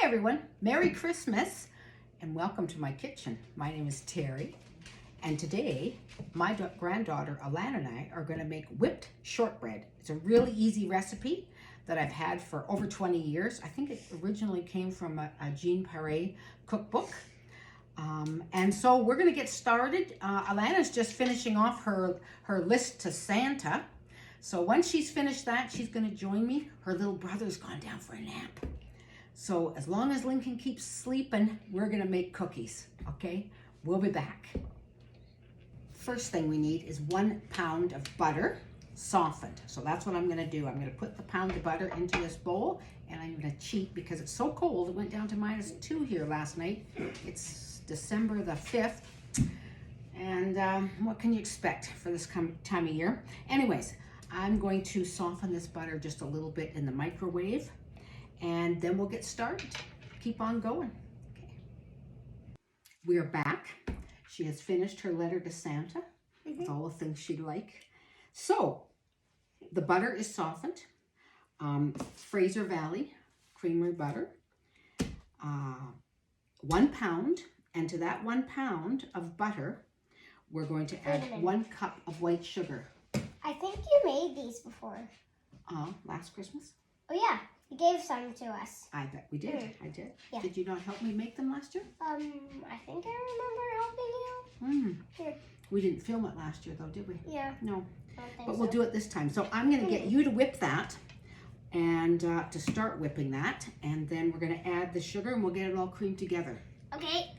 everyone, Merry Christmas and welcome to my kitchen. My name is Terry and today my granddaughter Alanna and I are going to make whipped shortbread. It's a really easy recipe that I've had for over 20 years. I think it originally came from a Jean Paré cookbook. And so we're going to get started. Alanna's just finishing off her list to Santa. So once she's finished that, she's going to join me. Her little brother's gone down for a nap. So as long as Lincoln keeps sleeping, we're going to make cookies, okay? We'll be back. First thing we need is 1 pound of butter, softened. So that's what I'm going to do. I'm going to put the pound of butter into this bowl, and I'm going to cheat because it's so cold. It went down to -2 here last night. It's December the 5th. And what can you expect for this time of year? Anyways, I'm going to soften this butter just a little bit in the microwave, and then we'll get started. Keep on going. Okay. We are back. She has finished her letter to Santa with all the things she'd like. So the butter is softened. Fraser Valley Creamery butter. 1 pound, and to that 1 pound of butter, we're going to add 1 cup of white sugar. I think you made these before. Last Christmas? Oh yeah, you gave some to us. I bet we did. I did. Yeah. Did you not help me make them last year? I think I remember helping you. Here. We didn't film it last year though, did we? Yeah. No. I don't think But we'll do it this time. So I'm going to get you to whip that and to start whipping that. And then we're going to add the sugar and we'll get it all creamed together. Okay.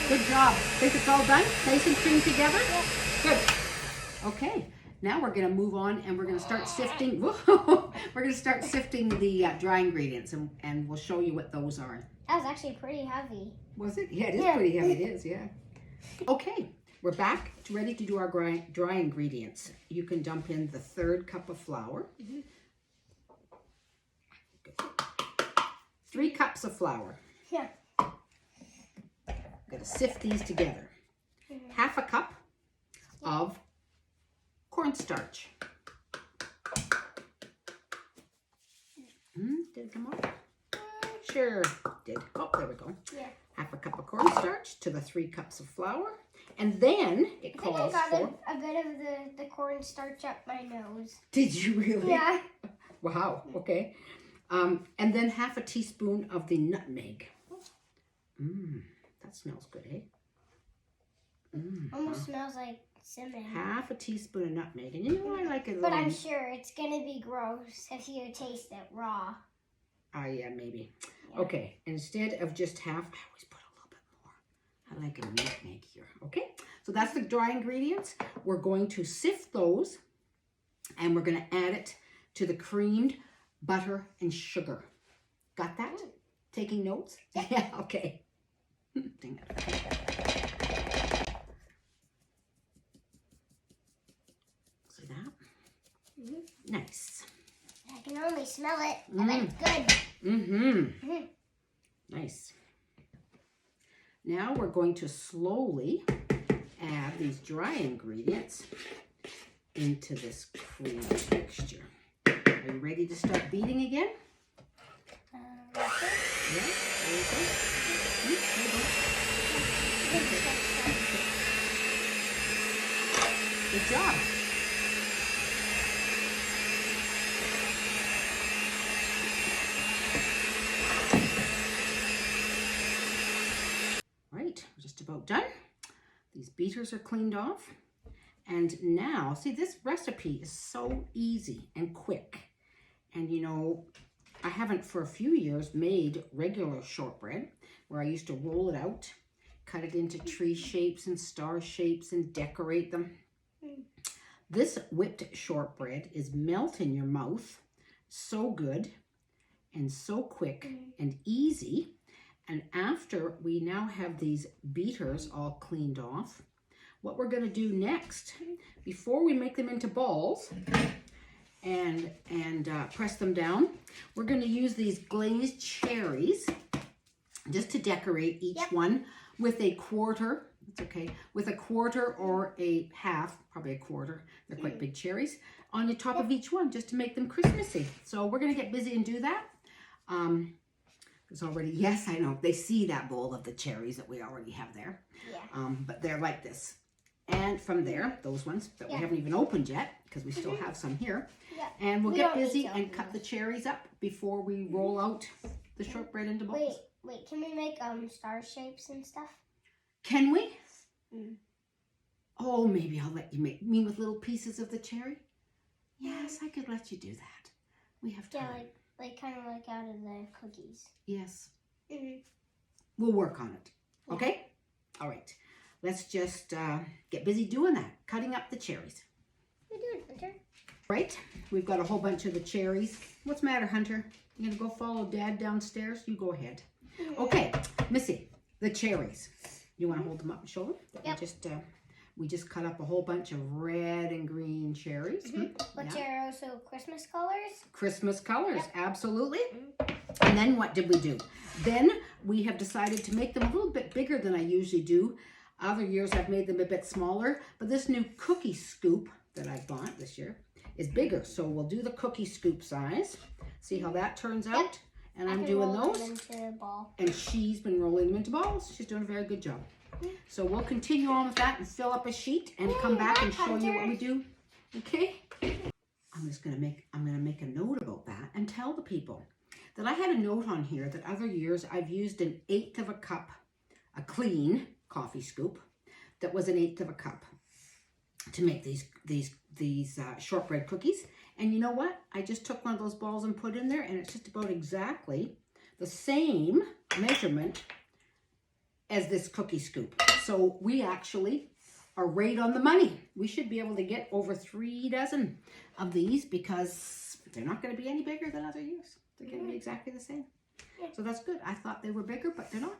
Good job. Think it's all done? Nice and creamed together? Yeah. Good. Okay. Now we're going to move on and we're going to start sifting. Whoa. We're going to start sifting the dry ingredients and we'll show you what those are. That was actually pretty heavy. Was it? Yeah, it is pretty heavy. It is, yeah. Okay. We're back ready to do our dry ingredients. You can dump in the 1/3 cup of flour. 3 cups of flour. Yeah. I'm going to sift these together. 1/2 cup of cornstarch. Did it come out? Sure did. Oh, there we go. Yeah. 1/2 cup of cornstarch to the 3 cups of flour. And then it calls I for... got a bit of the cornstarch up my nose. Did you really? Yeah. Wow, okay. And then 1/2 teaspoon of the nutmeg. That smells good, eh? Almost smells like cinnamon. 1/2 teaspoon of nutmeg. And you know I like it. But I'm sure it's going to be gross if you taste it raw. Yeah, maybe. Yeah. Okay, instead of just 1/2, I always put a little bit more. I like a nutmeg here. Okay, so that's the dry ingredients. We're going to sift those and we're going to add it to the creamed butter and sugar. Got that? Taking notes? Yeah, okay. Dang it. See that? Nice. I can only smell it, and it's good. Nice. Now we're going to slowly add these dry ingredients into this cream mixture. Are you ready to start beating again? Yeah, there you go. Good job. Right, we're just about done. These beaters are cleaned off. And now, see, this recipe is so easy and quick. And you know, I haven't for a few years made regular shortbread where I used to roll it out, cut it into tree shapes and star shapes and decorate them. This whipped shortbread is melt in your mouth, so good and so quick and easy. And after we now have these beaters all cleaned off, what we're going to do next, before we make them into balls and press them down, we're going to use these glazed cherries just to decorate each one with a 1/4 It's okay. With a quarter or a half, probably a quarter, they're quite big cherries, on the top of each one, just to make them Christmassy. So we're going to get busy and do that. There's already, yes, I know, they see that bowl of the cherries that we already have there. Yeah. But they're like this. And from there, those ones that we haven't even opened yet, because we still have some here. Yeah. And we'll get busy and cut the cherries up before we roll out the shortbread into bowls. Wait, can we make star shapes and stuff? Can we? Oh, maybe I'll let you make, mean with little pieces of the cherry? Yes, I could let you do that. We have time. Yeah, like kind of like out of the cookies. Yes. We'll work on it. Okay? All right. Let's just get busy doing that, cutting up the cherries. What are you doing, Hunter? Right? We've got a whole bunch of the cherries. What's the matter, Hunter? You gonna go follow Dad downstairs? You go ahead. Okay, Missy, the cherries. You want to hold them up and show them? Yep. We just cut up a whole bunch of red and green cherries. Which are also Christmas colors? Christmas colors, absolutely. And then what did we do? Then we have decided to make them a little bit bigger than I usually do. Other years I've made them a bit smaller, but this new cookie scoop that I bought this year is bigger. So we'll do the cookie scoop size. See how that turns out? And I'm doing those. Into a ball. And she's been rolling them into balls. She's doing a very good job. So we'll continue on with that and fill up a sheet and come back and show you what we do. Okay? I'm gonna make a note about that and tell the people that I had a note on here that other years I've used 1/8 of a cup, a clean coffee scoop that was 1/8 of a cup to make these shortbread cookies. And you know what? I just took one of those balls and put in there, and it's just about exactly the same measurement as this cookie scoop. So we actually are right on the money. We should be able to get over 3 dozen of these because they're not going to be any bigger than other years. They're going to be exactly the same. So that's good. I thought they were bigger, but they're not.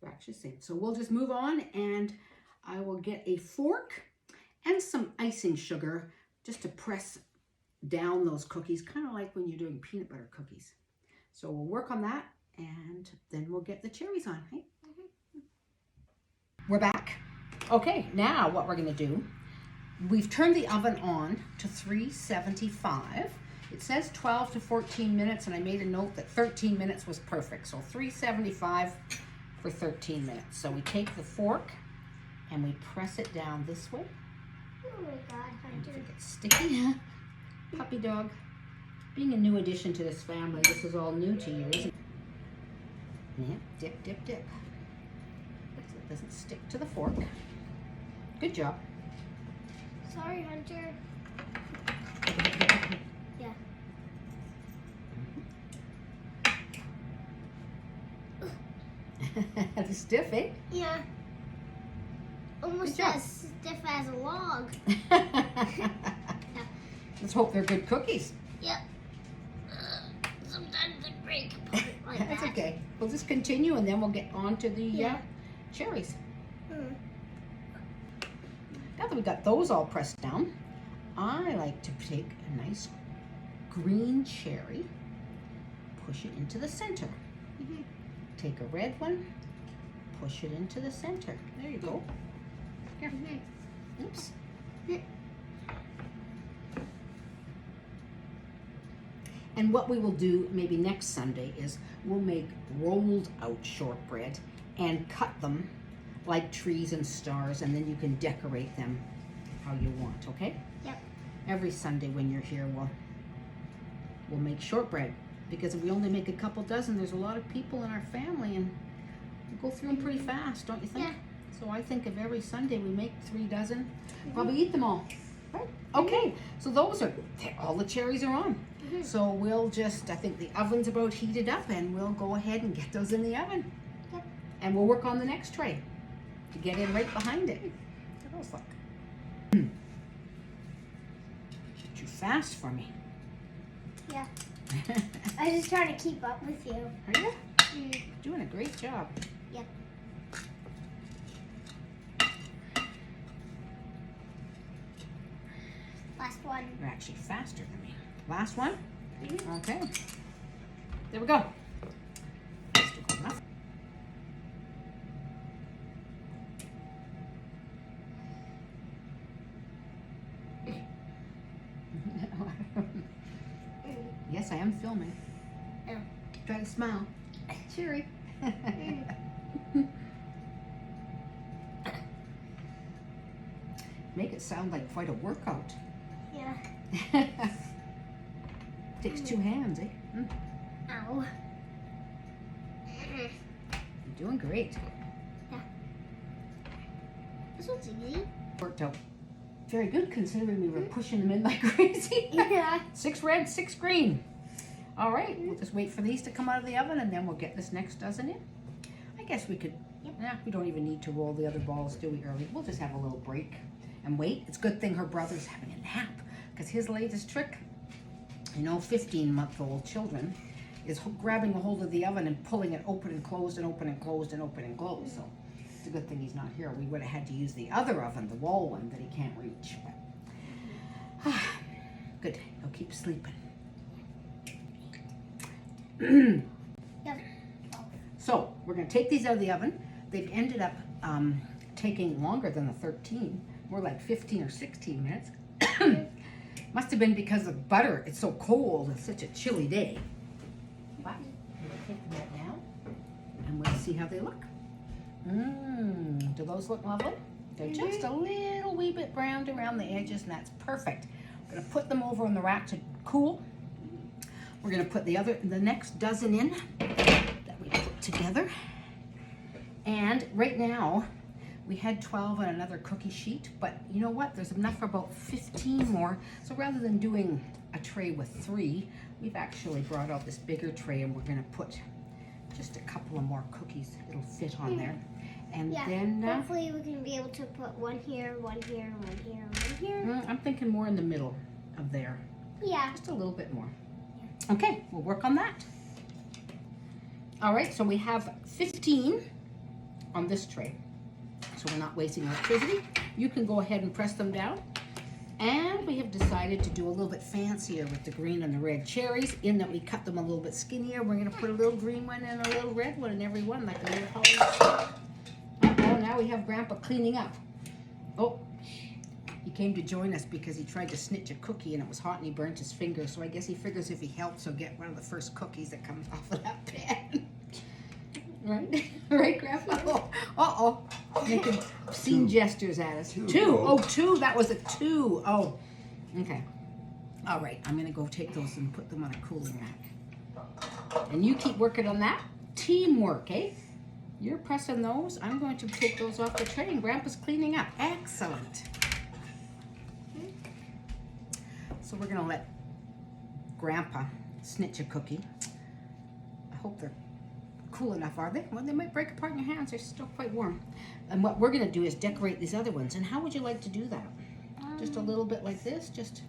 They're actually the same. So we'll just move on, and I will get a fork and some icing sugar just to press down those cookies, kind of like when you're doing peanut butter cookies. So we'll work on that, and then we'll get the cherries on, right? We're back. Okay, now what we're going to do, we've turned the oven on to 375. It says 12 to 14 minutes, and I made a note that 13 minutes was perfect. So 375 for 13 minutes. So we take the fork and we press it down this way. Oh my God, Hunter. And it gets sticky. Puppy dog. Being a new addition to this family, this is all new to you, isn't it? Yeah, dip, dip, dip. So it doesn't stick to the fork. Good job. Sorry, Hunter. Yeah. It's stiff, eh? Yeah. Almost as stiff as a log. Let's hope they're good cookies. Yep. Sometimes they break apart like that. That's okay. We'll just continue, and then we'll get on to the cherries. Now that we got those all pressed down, I like to take a nice green cherry, push it into the center. Take a red one, push it into the center. There you go. Here. Oops. And what we will do maybe next Sunday is we'll make rolled out shortbread and cut them like trees and stars, and then you can decorate them how you want, okay? Yep. Every Sunday when you're here, we'll make shortbread, because if we only make a couple dozen, there's a lot of people in our family, and we go through them pretty fast, don't you think? Yeah. So I think if every Sunday we make 3 dozen, probably eat them all. Right? Okay, so those are, all the cherries are on. So we'll just, I think the oven's about heated up, and we'll go ahead and get those in the oven. Yep. And we'll work on the next tray to get in right behind it. What those look? You're too fast for me. Yeah. I was just trying to keep up with you. Are you? Doing a great job. Yep. Last one. You're actually faster than me. Last one? Okay. There we go. Still good enough. Yes, I am filming. Oh. Try to smile. Cheery. Make it sound like quite a workout. Yeah. Takes 2 hands, eh? Mm. Ow. You're doing great. Yeah. This one's easy. Worked out very good considering we were pushing them in like crazy. Yeah. 6 red, 6 green. All right, we'll just wait for these to come out of the oven and then we'll get this next dozen in. I guess we could, we don't even need to roll the other balls, do we, early? We'll just have a little break and wait. It's a good thing her brother's having a nap because his latest trick, 15-month-old children, is grabbing a hold of the oven and pulling it open and closed and open and closed and open and closed. So it's a good thing he's not here. We would have had to use the other oven, the wall one that he can't reach. But, good, he'll keep sleeping. So we're going to take these out of the oven. They've ended up taking longer than the 13, more like 15 or 16 minutes. Must have been because the butter, it's so cold, it's such a chilly day. But we'll take them out now and we'll see how they look. Do those look lovely? They're just a little wee bit browned around the edges and that's perfect. We're going to put them over on the rack to cool. We're going to put the next dozen in that we put together. And right now, we had 12 on another cookie sheet, but you know what? There's enough for about 15 more. So rather than doing a tray with 3, we've actually brought out this bigger tray and we're going to put just a couple of more cookies. It'll fit on there. And then hopefully we can be able to put one here, one here, one here, one here. I'm thinking more in the middle of there. Yeah. Just a little bit more. Okay, we'll work on that. All right, so we have 15 on this tray. So we're not wasting electricity. You can go ahead and press them down. And we have decided to do a little bit fancier with the green and the red cherries, in that we cut them a little bit skinnier. We're gonna put a little green one and a little red one in every one, like a little hollow. Uh-oh, now we have Grandpa cleaning up. Oh, he came to join us because he tried to snitch a cookie and it was hot and he burnt his finger. So I guess he figures if he helps, he'll get one of the first cookies that comes off of that pan. Right? Right, Grandpa? Uh-oh. Making obscene gestures at us. 2. Oh, 2. That was a 2. Oh, okay. All right. I'm going to go take those and put them on a cooling rack. And you keep working on that. Teamwork, eh? You're pressing those. I'm going to take those off the tray and Grandpa's cleaning up. Excellent. So we're going to let Grandpa snitch a cookie. I hope they're cool enough, are they? Well, they might break apart in your hands. They're still quite warm. And what we're going to do is decorate these other ones. And how would you like to do that? Just a little bit like this? Just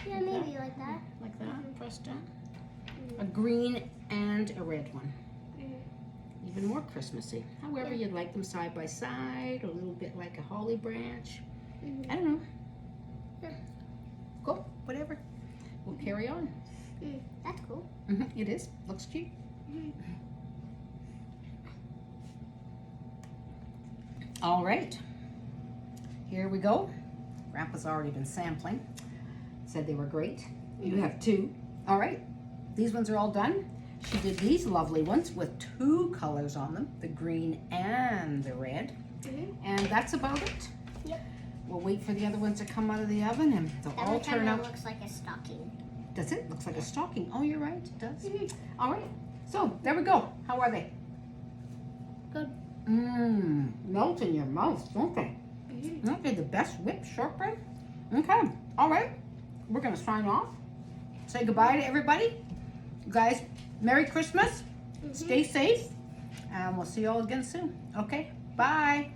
yeah, like maybe that? Like that. Like that? Press down. A green and a red one. Even more Christmassy. However you'd like them side by side, a little bit like a holly branch. I don't know. Cool, whatever. We'll carry on. That's cool. It is. Looks cute. All right. Here we go. Grandpa's already been sampling. Said they were great. You have 2. All right. These ones are all done. She did these lovely ones with 2 colors on them, the green and the red. And that's about it. Yep. We'll wait for the other ones to come out of the oven and they'll all turn out. Looks like a stocking. Does it? Looks like a stocking. Oh, you're right. It does. All right. So there we go. How are they? Good. Melt in your mouth, don't they? Aren't they the best whipped shortbread? Okay. All right. We're going to sign off. Say goodbye to everybody. You guys, Merry Christmas. Stay safe. And we'll see you all again soon. Okay. Bye.